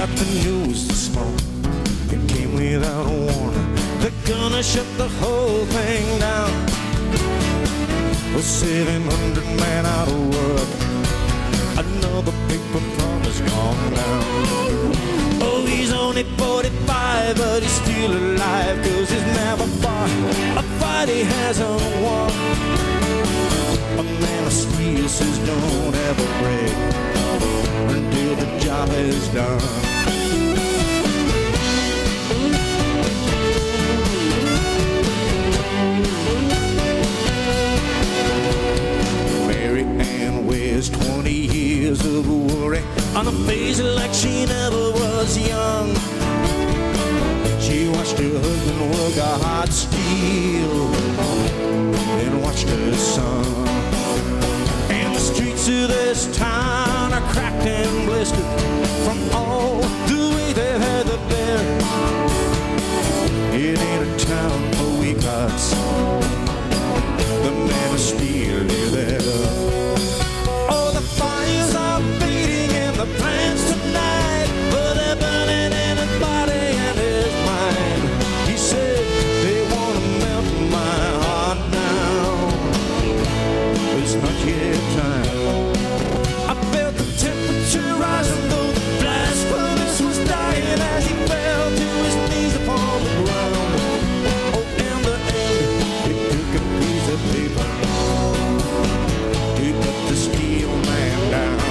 got the news this morning. It came without a warning. They're gonna shut the whole thing down. With 700 men out of work, another paper promise gone down. Oh, he's only 45, but he's still alive, 'cause he's never fought a fight he hasn't won. A man of steel says don't ever break until the job is done. Mary Ann wears 20 years of worry on a face like she never was young. She watched her husband work a hot steel and watched her son. And the streets of this town are cracked and blistered from all the way they've had the bear. It ain't a town for weak hearts. The man of steel is there. Oh, the fires are fading in the plants tonight, but they're burning in his body and his mind. He said they want to melt my heart down, but it's not yet time. I felt the temperature rising, though the blast furnace was dying as he fell to his knees upon the ground. Oh, in the end, he took a piece of paper to put the steel man down.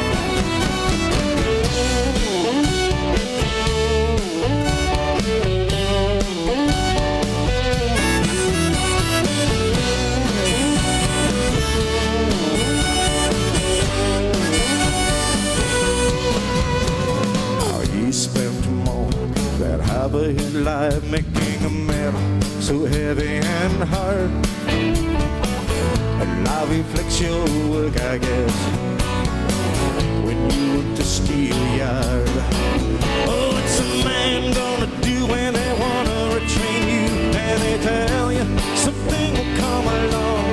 Spent more that half of his life making a metal so heavy and hard. A life reflects your work, I guess, when you work the steel yard. Oh, what's a man gonna do when they wanna retrain you and they tell you something will come along?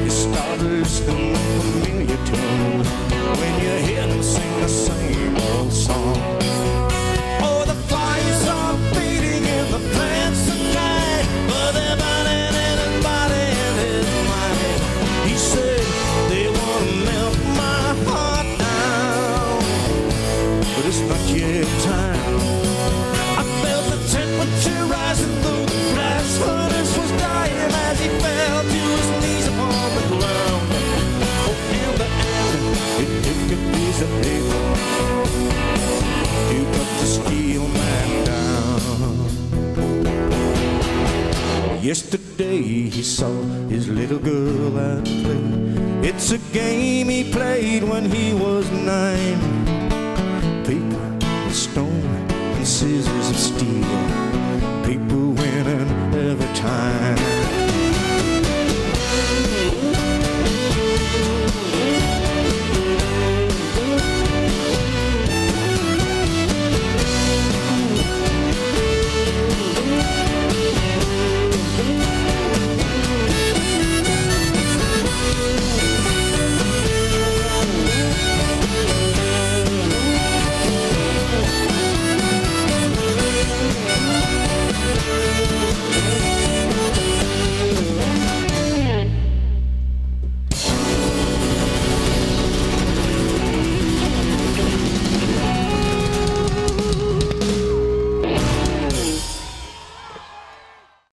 You start listening to familiar tunes when you hear them sing the same old song. Oh, the fires are fading in the plants tonight, but they're burning in his body and his mind. He said they want to melt my heart down, but it's not yet time. I felt the temperature rising, though the blast furnace was dying as he fell to his knees upon the ground. Oh, in the end, it took a piece of paper to put the steel man down. Yesterday he saw his little girl at play. It's a game he played when he was 9. Paper, stone, and scissors of steel. Paper winning every time.